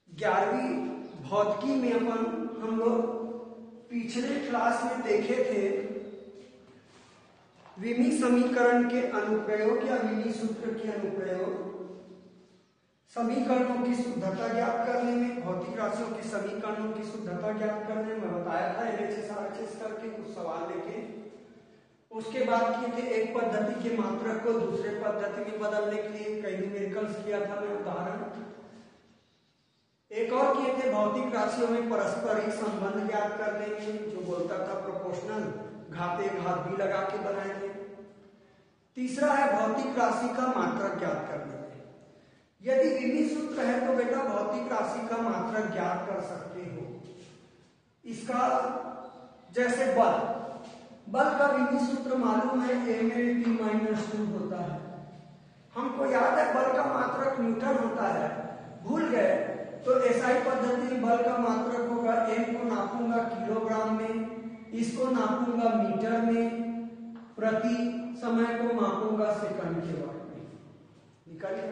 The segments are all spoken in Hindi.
11वीं भौतिकी में हम लोग पिछले क्लास में देखे थे विमी समीकरण के अनुप्रयोग या विमी सूत्र के अनुप्रयोग समीकरणों की शुद्धता ज्ञात करने में, भौतिक राशियों के समीकरणों की शुद्धता ज्ञात करने में बताया था LHS RHS करके कुछ सवाल लेके। उसके बाद किए थे एक पद्धति के मात्रक को दूसरे पद्धति में बदलने के लिए कई न्यूमेरिकल्स किया था मैं उदाहरण। एक और किए थे भौतिक राशियों में परस्परिक संबंध ज्ञात करने में, जो बोलता था प्रोपोर्शनल घाते घात भी लगा के बनाएंगे। तीसरा है भौतिक राशि का मात्रक ज्ञात करने में। यदि विमी सूत्र है तो बेटा भौतिक राशि का मात्रक ज्ञात कर सकते हो। इसका जैसे बल का विमी सूत्र मालूम है mLT-2 होता है। हमको याद है बल का मात्रक न्यूटन होता है, भूल गए तो SI पद्धति में बल का मात्रक होगा m को नापूंगा किलोग्राम में, इसको नापूंगा मीटर में, प्रति समय को मापूंगा सेकंड के वर्ग में। निकलिए।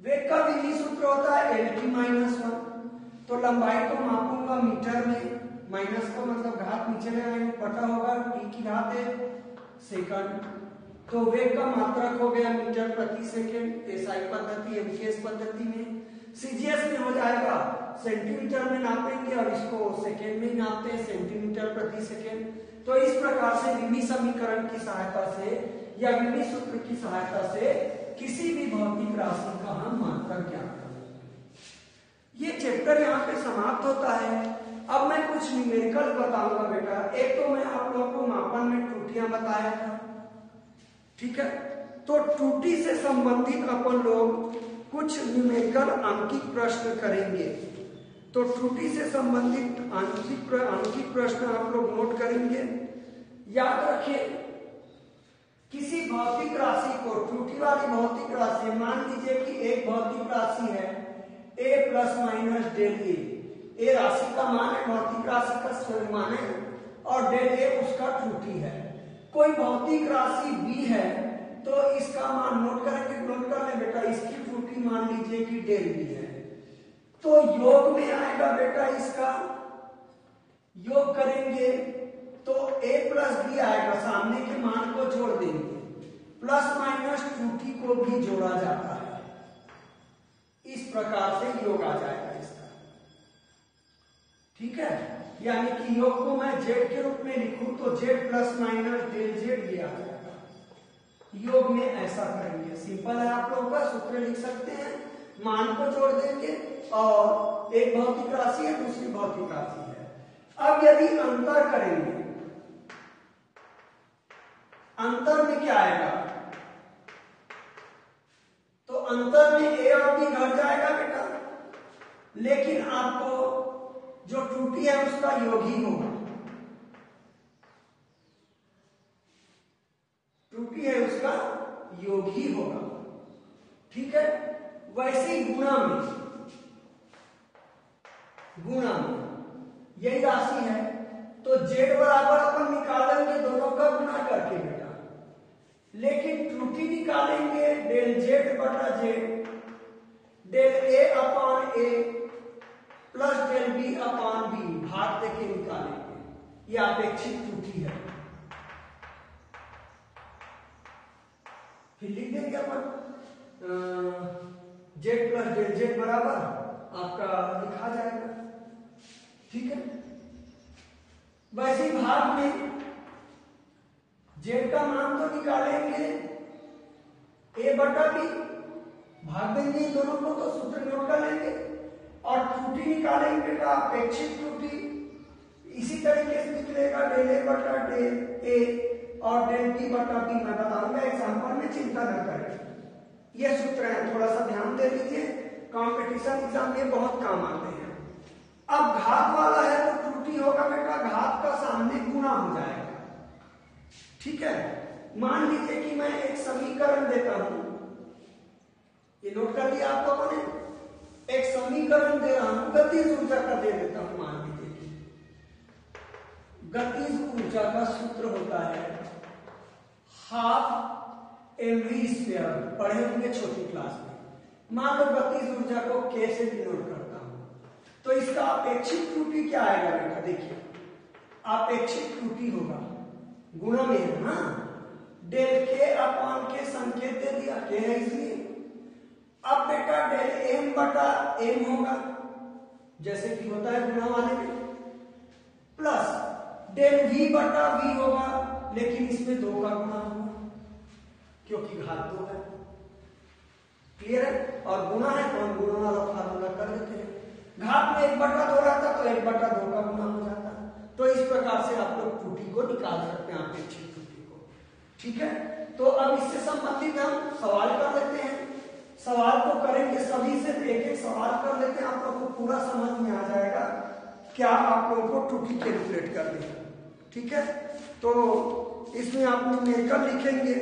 वेग का विमी सूत्र होता है LT-1, तो लंबाई को मापूंगा मीटर में, माइनस का मतलब घात नीचे ले आएंगे, पता होगा t की घात सेकंड, तो वेग का मात्रक हो गया मीटर प्रति सेकंड SI पद्धति MKS पद्धति में। CGS में हो जाएगा सेंटीमीटर में नापेंगे और इसको सेकंड में नापते हैं सेंटीमीटर प्रति सेकंड। तो इस प्रकार से विमी समीकरण की सहायता से या विमी सूत्र की सहायता से किसी भी भौतिक राशि का हम मात्रक ज्ञात करेंगे। ये चैप्टर यहाँ पे समाप्त होता है। अब मैं कुछ न्यूमेरिकल बताऊंगा बेटा। एक तो मैं आप लोगों को मापन में त्रुटियां बताया था, ठीक है। तो त्रुटि से संबंधित अपन लोग कुछ न्यूमेरिकल आंकिक प्रश्न करेंगे। तो त्रुटि से संबंधित आंकिक प्रश्न आप लोग नोट करेंगे। याद रखिए किसी भौतिक राशि को, त्रुटि वाली भौतिक राशि, मान लीजिए कि एक भौतिक राशि है a plus minus del A राशि का मान है, भौतिक राशि का स्वयं मान है, और डेल ए उसका त्रुटि है। कोई भौतिक राशि b है तो इसका मान नोट करेंगे, नोट कर ले बेटा, इसकी त्रुटि मान लीजिए कि डेल बी है, तो योग में आएगा बेटा, इसका योग करेंगे तो a प्लस बी आएगा, सामने के मान को जोड़ देंगे, प्लस माइनस त्रुटि को भी जोड़ा जाता है। इस प्रकार से योग आ जाएगा इसका, ठीक है। यानी कि योग को मैं z के रूप में लिखूं तो z plus minus del z ये आ जाएगा। योग में ऐसा करेंगे, सिंपल है, आप लोगों का सूत्र लिख सकते हैं, मान को जोड़ देंगे और एक भौतिक राशि है दूसरी भौतिक राशि है। अब यदि अंतर करेंगे, अंतर में क्या आएगा, तो अंतर में a और b घट जाएगा बेटा, लेकिन आपको जो त्रुटि है उसका योग ही होगा, त्रुटि है उसका योग ही होगा, ठीक है। वैसे ही गुणा में यही राशि है तो z बराबर अपन निकालेंगे दोनों का गुणा करके बेटा, लेकिन त्रुटि निकालेंगे डेल z बटा z, del a upon a plus del b upon b, भाग देके निकालेंगे, यह अपेक्षित त्रुटि है। फिर लिख देंगे अपन z प्लस डेल z बराबर आपका लिखा जाएगा, ठीक है। वैसे भाग में z का मान तो निकालेंगे a बटा b, भाग देंगे दोनों को तो सूत्र नोट कर लेंगे, और त्रुटि निकालेंगे का अपेक्षित त्रुटि इसी तरीके से निकलेगा डेल a बटा डेल a और डेल b बटा b। मैं बताऊंगा एग्जांपल में, चिंता न करें। ये सूत्र है, थोड़ा सा ध्यान दे लीजिए, कंपटीशन एग्जाम में बहुत काम आते हैं। अब घात वाला है तो त्रुटि होगा बेटा, घात का सामने गुणा हो जाएगा, ठीक है। मान लीजिए कि मैं एक समीकरण देता हूं, ये नोट कर लिया आप लोगों ने, एक समीकरण दे रहा हूं, गतिज ऊर्जा का दे देता हूं। मान लीजिए कि गतिज ऊर्जा का सूत्र होता है हाफ mv स्क्वायर, पढ़े होंगे छोटी क्लास में, मान लो गतिज ऊर्जा को K से डिनोट करता हूं, तो इसका अपेक्षित त्रुटि क्या आएगा बेटा? देखिए अपेक्षित त्रुटि होगा गुणा में ना डेल K अपॉन K संकेत दे दिया, K है इसलिए। अब बेटा डेल M बटा M होगा जैसे कि होता है गुणा वाले में, प्लस डेल V बटा V होगा, लेकिन इसमें 2 का गुणा होगा क्योंकि घात 2 है। क्लियर है? और गुणा है तो हम गुणा वाला फार्मूला कर देते हैं। घात में 1 बटा 2 रहता तो 1 बटा 2 का गुणा हो जाता। तो इस प्रकार से आप लोग त्रुटि को निकाल सकते हैं, अपेक्षित त्रुटि को। ठीक है, तो अब इससे संबंधित हम सवाल कर लेते हैं। सवाल को करेंगे सभी से, एक एक सवाल कर लेते हैं, आप लोग को पूरा समझ में आ जाएगा क्या आप लोगों को त्रुटि कैलकुलेट करनी है। ठीक है, तो इसमें आप न्यूमेरिकल लिखेंगे।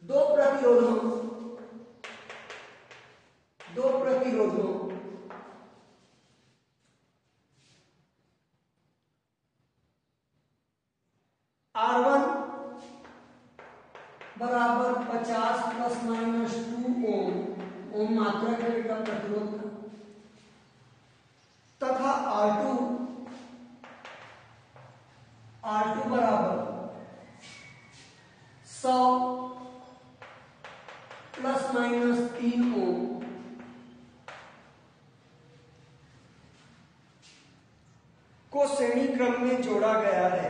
दो प्रतिरोधों R1 बराबर 50 प्लस माइनस 2 ओम मात्रा के बेटा प्रतिरोध तथा R2 बराबर 100 प्लस माइनस 3 ओम को श्रेणी क्रम में जोड़ा गया है,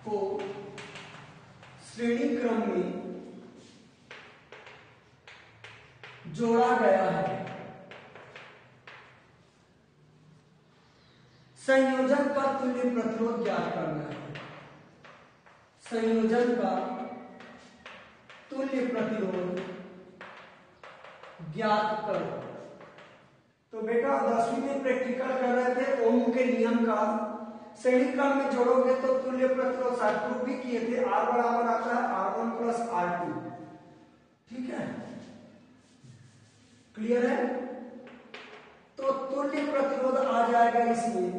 को श्रेणी क्रम में जोड़ा गया है। संयोजन का तुल्य प्रतिरोध ज्ञात करना है। संयोजन का तुल्य प्रतिरोध ज्ञात करो। तो बेटा 10वीं में प्रैक्टिकल कर रहे थे ओम के नियम का। श्रेणी क्रम में जोड़ोगे तो तुल्य प्रतिरोध प्रूफ भी किए थे। R बराबर आता है R1 प्लस R2। ठीक है, क्लियर है? तो तुल्य प्रतिरोध आ जाएगा इसमें,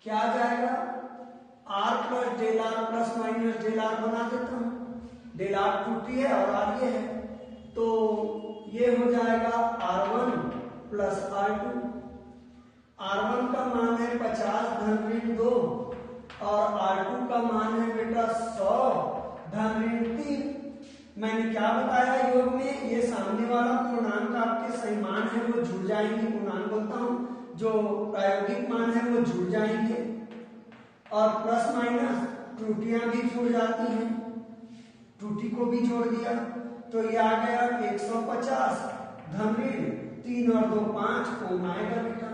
क्या आ जाएगा? R plus del R plus minus del R बना देता हूं। डेल R त्रुटि है और R ये है, तो ये हो जाएगा R1 प्लस R2। R1 का मान है 50 धन ऋण 2 और R2 का मान है बेटा 100 धन ऋण 3। मैंने क्या बताया योग में? ये सामने वाला पूर्णांक आपके सही मान है वो जुड़ जाएंगे, पूर्णांक बोलता हूं, जो प्रायोगिक मान है वो जुड़ जाएंगे, और प्लस माइनस त्रुटियां भी जुड़ जाती हैं। त्रुटि को भी जोड़ दिया तो ये आ गया 150 धन ऋण 3 और 2 5 ओम आएगा बेटा।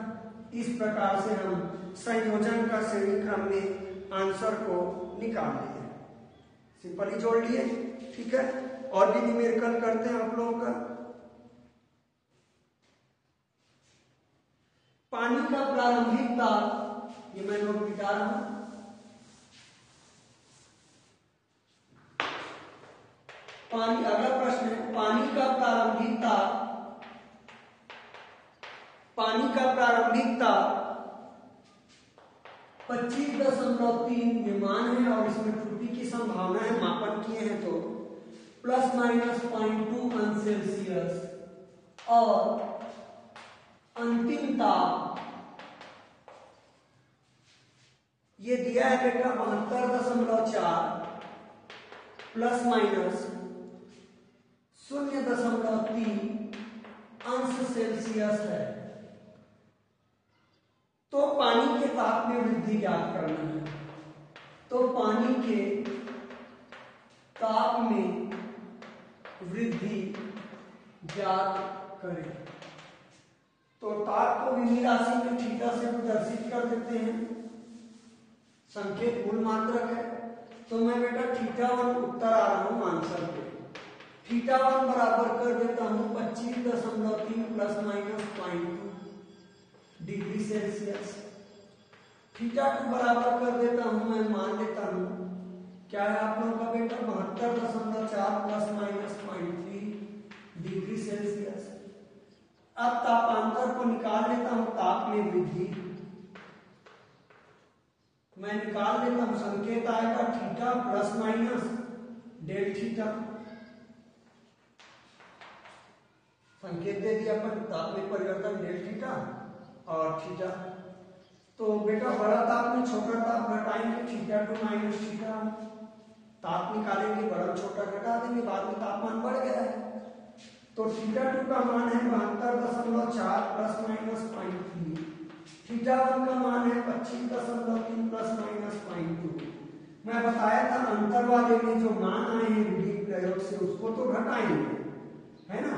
इस प्रकार से हम संयोजन का श्रेणी क्रम में आंसर को निकाल लिए, सिंपली जोड़ लिए। ठीक है, और भी न्यूमेरिकल करते हैं आप लोगों का। पानी का प्रारंभिक ताप, ये मैं नोट मिटा रहा हूं। पानी, अगला प्रश्न है पानी का प्रारंभिक ताप 25.3 विमान है और इसमें त्रुटि की संभावना है, मापन किए हैं तो प्लस माइनस 0.2 सेल्सियस। और अंतिम ताप ये दिया है बेटा 72.4 प्लस माइनस 0.3 अंश सेल्सियस है। तो पानी के ताप में वृद्धि ज्ञात करना है। तो पानी के ताप में वृद्धि ज्ञात करें। तो ताप को विमी राशि में थीटा से प्रदर्शित कर देते हैं। संकेत मूल मात्रक है, तो मैं बेटा θ1 उत्तर आ रहा हूं आंसर पे। θ1 बराबर कर देता हूं 25.3 प्लस माइनस 0.2 डिग्री सेल्सियस। θ2 बराबर कर देता हूं, मैं मान लेता हूं क्या है आप लोगों का बेटा 72.4 प्लस माइनस 0.3 डिग्री सेल्सियस। अब तापांतर को निकाल लेता हूं, ताप में वृद्धि मैं निकाल लेता हूं, संकेत आएगा theta plus minus del theta. संकेत दे दिया अपन, ताप में परिवर्तन डेल थीटा और थीटा। तो बेटा बड़ा ताप में छोटा ताप घटाएंगे, थीटा टू माइनस थीटा। ताप निकालेंगे, बड़ा छोटा घटा देंगे, बाद में तापमान बढ़ गया है। तो थीटा टू का मान है 72.4 प्लस माइनस 0.3। थीटा वन का मान है 25.3 प्लस माइनस 0.2। मैं बताया था अंतर वाले में जो मान आए हैं विधि प्रयोग से उसको तो घटाएंगे, है ना।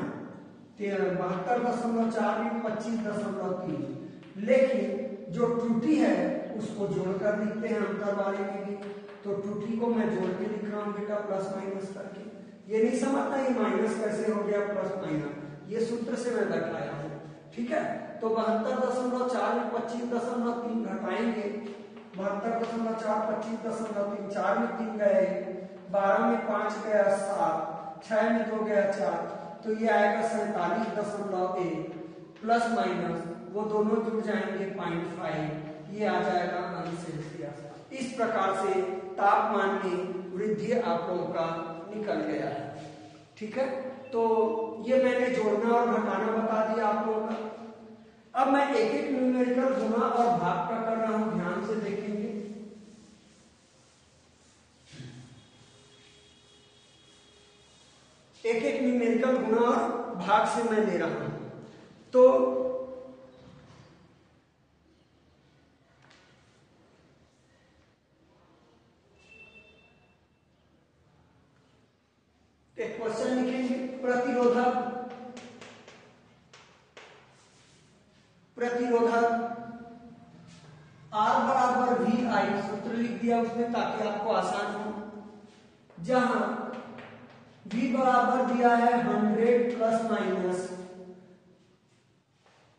72.4 में 25.3, लेकिन जो त्रुटि है उसको जोड़कर लिखते हैं अंतर वाले में भी। तो त्रुटि को मैं जोड़ के लिख रहा हूं बेटा प्लस माइनस करके। ये नहीं समझना ये माइनस कैसे हो गया प्लस माइनस, ये सूत्र से मैं बैठाया हूं, ठीक है। तो 72.4 में 25.3 घटाएंगे, 72.4 25.3, 4 में 3 गए 12 में 5 गया 7, 6 में 2 गया 4, तो ये आएगा 47.1 प्लस माइनस वो दोनों जुड़ जाएंगे 0.5, ये आ जाएगा अंश सेल्सियस। इस प्रकार से तापमान में वृद्धि आप लोगों का निकल गया है, ठीक है। तो ये मैंने जोड़ना और घटाना बता दिया आप लोगों का। अब मैं एक एक न्यूमेरिकल गुणा और भाग का कर रहा हूं, ध्यान से देखेंगे। एक एक न्यूमेरिकल गुणा और भाग से मैं ले रहा हूं। तो एक क्वेश्चन लिखेंगे, प्रतिरोधक R बराबर वी आई, सूत्र लिख दिया उसमें ताकि आपको आसान हो। जहां V बराबर दिया है 100 प्लस माइनस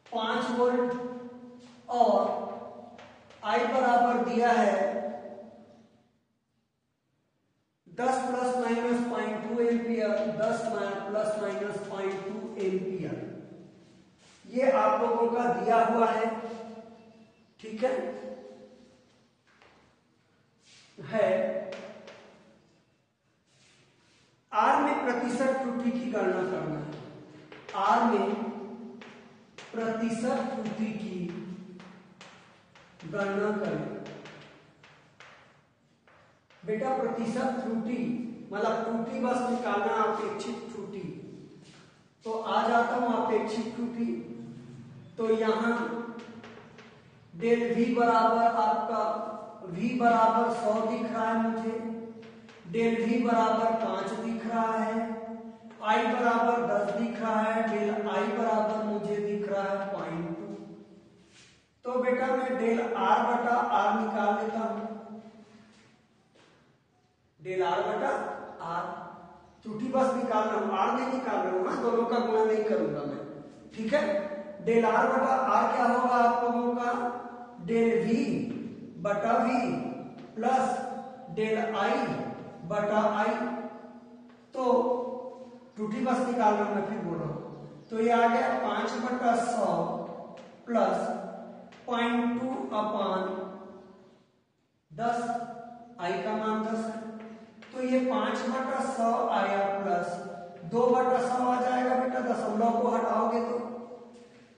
5 वोल्ट और I बराबर दिया है 10 plus minus 0.2 ampere, 10 plus minus 0.2 ampere. ये आप लोगों का दिया हुआ है, ठीक है। R में प्रतिशत त्रुटि की गणना करना है। R में प्रतिशत त्रुटि की गणना करें बेटा। प्रतिशत त्रुटि मतलब त्रुटि बस निकालना, अपेक्षित त्रुटि। तो आ जाता हूं अपेक्षित त्रुटि। तो यहां डेल V बराबर आपका V बराबर 100 दिख रहा है मुझे, डेल V बराबर 5 दिख रहा है, I बराबर 10 दिख रहा है, डेल I बराबर मुझे दिख रहा है 0.2। तो बेटा मैं डेल R बटा R निकाल लेता हूं। डेल R बटा R, त्रुटि बस निकाल रहा हूं, R नहीं निकाल रहा हूं, दोनों का गुणा नहीं करूंगा मैं, ठीक है। डेल R बटा R क्या होगा आप लोगों का, डेल V बटा V प्लस डेल I बटा I। तो त्रुटि बस निकाल रहा हूं मैं, फिर बोल रहा हूं। तो ये आ गया 5/100 प्लस 0.2 अपान 10, I का मान 10 है। तो ये 5/100 आया प्लस 2/100 आ जाएगा बेटा, दशमलव को हटाओगे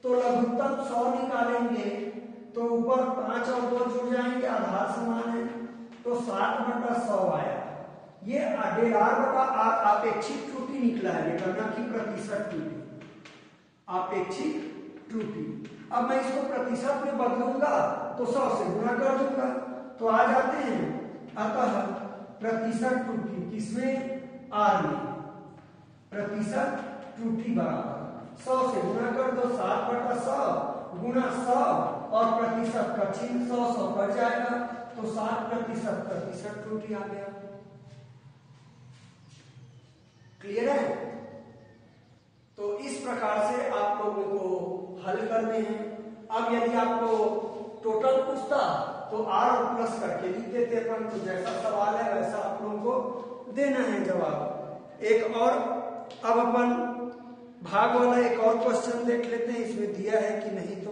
तो लघुत्तम 100 निकालेंगे तो ऊपर 5 और 2 जुड़ जाएंगे, आधार समान है, तो 60/100 आया। ये डेल R बटा R अपेक्षित त्रुटि निकला है बेटा, ना कि प्रतिशत त्रुटि, अपेक्षित त्रुटि। अब मैं इसको प्रतिशत में बदलूंगा तो 100 से गुणा कर दूंगा, तो आ जाते हैं। अतः प्रतिशत त्रुटि किसमें, R में, प्रतिशत त्रुटि बराबर 100 से गुणा कर दो, 60/100 गुणा 100 और प्रतिशत का चिन्ह 100 कट जाएगा, तो 60% प्रतिशत त्रुटि आ गया। क्लियर है। तो इस प्रकार से आप लोगों को हल करने हैं। अब यदि आपको टोटल पूछता तो R और प्लस करके लिख देते अपन, तो जैसा सवाल है वैसा आप लोगों को देना है जवाब। एक और अब अपन भाग वाला एक और क्वेश्चन देख लेते हैं, इसमें दिया है कि नहीं। तो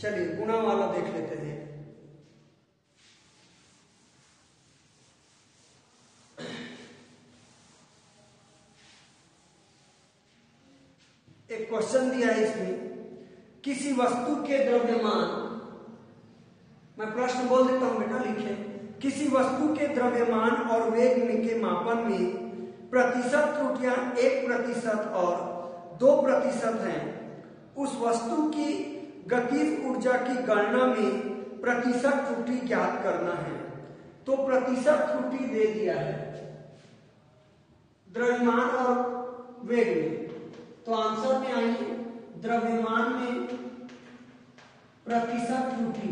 चलिए गुणा वाला देख लेते हैं। एक क्वेश्चन दिया है इसमें, किसी वस्तु के द्रव्यमान, मैं प्रश्न बोल देता हूं बेटा, लिखे, किसी वस्तु के द्रव्यमान और वेग के मापन में प्रतिशत त्रुटियां 1% और 2% हैं। उस वस्तु की गतिज ऊर्जा की गणना में प्रतिशत त्रुटि ज्ञात करना है। तो प्रतिशत त्रुटि दे दिया है द्रव्यमान और वेग में, तो आंसर में आएंगे द्रव्यमान में प्रतिशत त्रुटि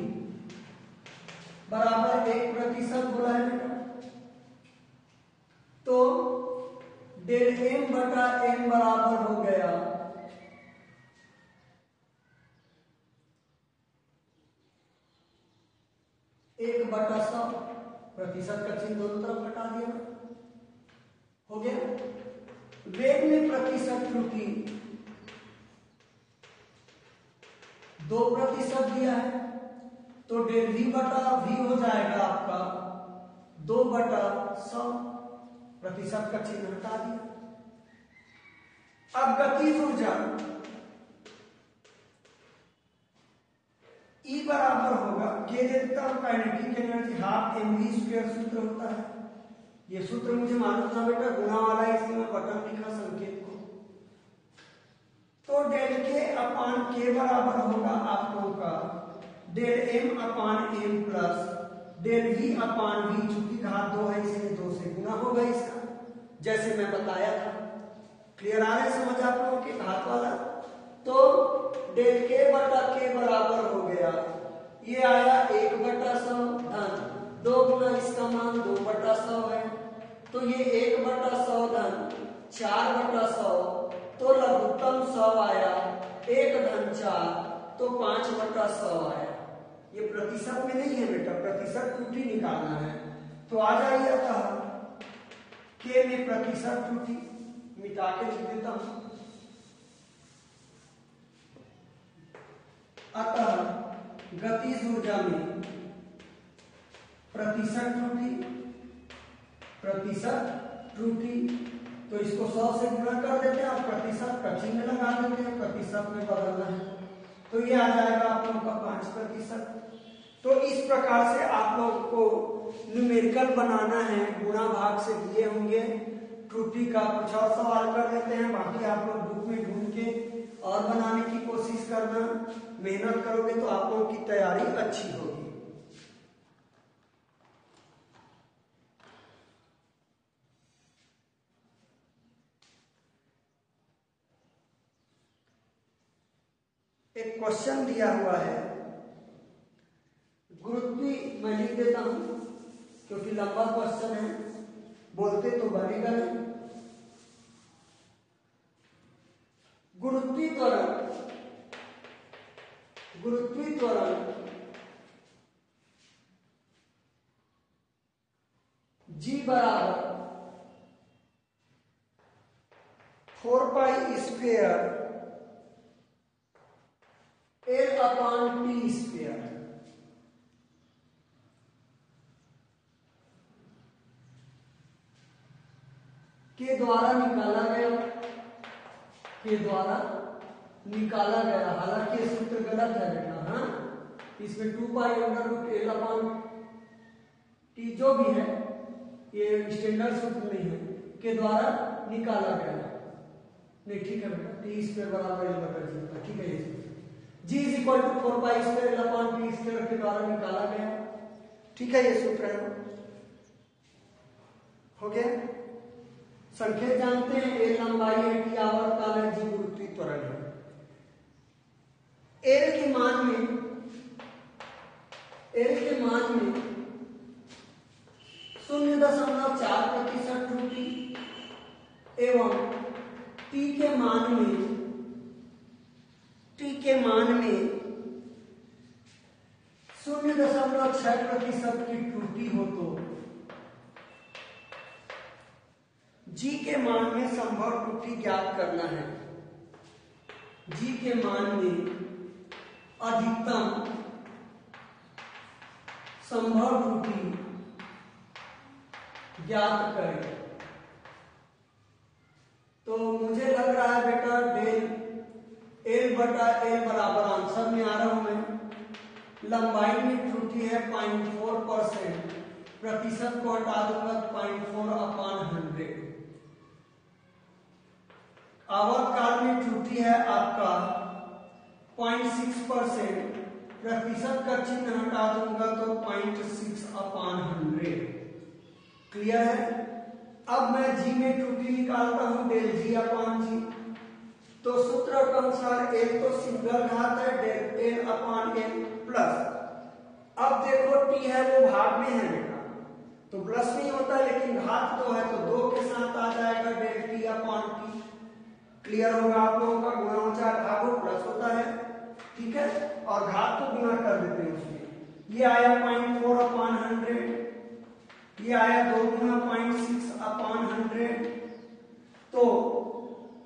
बराबर 1% बोला है बेटा। तो डेल m बटा n बराबर हो गया 1/100, प्रतिशत का चिन्ह दोनों तरफ हटा दिया, हो गया। वेग में प्रतिशत त्रुटि 2% दिया है, तो डेल v बटा v हो जाएगा आपका 2/100, प्रतिशत का चिन्ह हटा दिया। अब गतिज ऊर्जा E बराबर होगा, के देता हूं काइनेटिक एनर्जी ½ mv² सूत्र होता है। ये सूत्र मुझे मालूम था बेटा, गुणा वाला है, इसलिए मैं बटन लिखा संकेत को। तो डेल के अपान के बराबर होगा आप लोगों का डेल m अपान m प्लस डेल v अपान v, चूंकि घात 2 है इसलिए 2 से गुना होगा इसका, जैसे मैं बताया था। क्लियर आ रहा है समझ आप लोगों के घात वाला। तो डेल के बटा के बराबर हो गया, ये आया 1/100 धन 2 गुना इसका मान 2/100 है, तो ये 1/100 धन 4/100, तो लघुत्तम 100 आया, 1 धन 4 तो 5/100 आया। ये प्रतिशत में नहीं है बेटा, प्रतिशत त्रुटि निकालना है। तो आ जाइए अतः के में प्रतिशत त्रुटि मिटा के लिख देता हूं। अतः गतिज ऊर्जा में प्रतिशत त्रुटि, तो इसको 100 से गुणा कर देते हैं और प्रतिशत का चिन्ह लगा देते हैं, प्रतिशत में बदलना है, तो ये आ जाएगा आप लोगों का 5%। तो इस प्रकार से आप लोगों को न्यूमेरिकल बनाना है, गुणा भाग से दिए होंगे। त्रुटि का कुछ और सवाल कर लेते हैं, बाकी आप लोग बुक में ढूंढ के और बनाने की कोशिश करना, मेहनत करोगे तो आप लोगों की तैयारी अच्छी होगी। एक क्वेश्चन दिया हुआ है, गुरुत्वी, मैं लिख देता हूं क्योंकि लंबा क्वेश्चन है, बोलते तो बनेगा नहीं। गुरुत्वी त्वरण G बराबर 4π² L/T² के द्वारा निकाला गया, हालांकि सूत्र गलत है बेटा, हाँ, इसमें 2π√L/T जो भी है ये स्टैंडर्ड सूत्र नहीं है, के द्वारा निकाला गया, नहीं ठीक है बेटा, T² बराबर L/G, ठीक है ये सूत्र G = 4π² L/T² के द्वारा निकाला गया, ठीक है ये सूत्र है, हो गया। संकेत जानते हैं, L लंबाई है, T आवर्तकाल है, G गुरुत्वीय त्वरण है। L के मान में 0.4% त्रुटि एवं T के के मान में 0.6% की त्रुटि हो तो जी के मान में संभव त्रुटि ज्ञात करना है। जी के मान में अधिकतम संभव त्रुटि ज्ञात करें। तो मुझे लग रहा है बेटा डेल L बटा L बराबर आंसर में आ रहा हूं मैं। लंबाई में त्रुटि है 0.4%, प्रतिशत को हटा दूंगा 0.4/100। आवर्त काल में त्रुटि है आपका 0.6%, प्रतिशत का चिन्ह हटा दूंगा तो 0.6/100। क्लियर है। अब मैं जी में त्रुटि निकालता हूं डेल जी अपॉन जी। तो सूत्र के अनुसार L तो सिंगल घात है, del L upon L plus, अब देखो T है वो भाग में है बेटा तो प्लस नहीं होता, लेकिन घात तो है तो 2 के साथ आ जाएगा del T upon T। Clear होगा आप लोगों का। गुणा हो चाहे भाग हो प्लस होता है, ठीक है, और घात को गुणा कर देते हैं उसमें। ये आया 0.4/100, ये आया 2 गुना 0.6/100, तो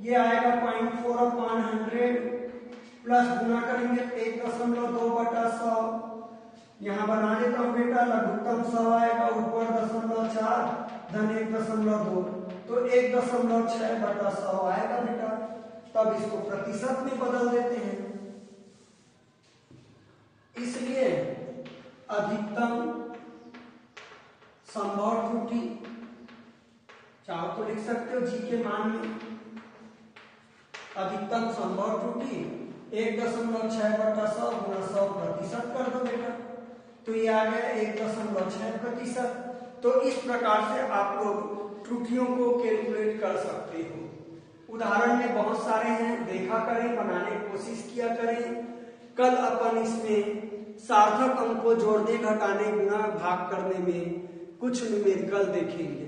ये आएगा 0.4/100 प्लस गुना करेंगे 1.2/100। यहां बना देता हूं बेटा, लघुत्तम 100 आएगा, ऊपर 0.4 धन 1.2 तो 1.6/100 आएगा बेटा। तब इसको प्रतिशत में बदल देते हैं। इसलिए अधिकतम संभव त्रुटि चाहो तो लिख सकते हो जी के मान में अधिकतम संभव त्रुटि 1.6/100 गुना 100 प्रतिशत कर दो बेटा, तो ये आ गया 1.6%। तो इस प्रकार से आप लोग त्रुटियों को कैलकुलेट कर सकते हो। उदाहरण में बहुत सारे हैं, देखा करें, बनाने की कोशिश किया करें। कल अपन इसमें सार्थक अंक को जोड़ने, घटाने, गुणा, भाग करने में कुछ न्यूमेरिकल देखेंगे।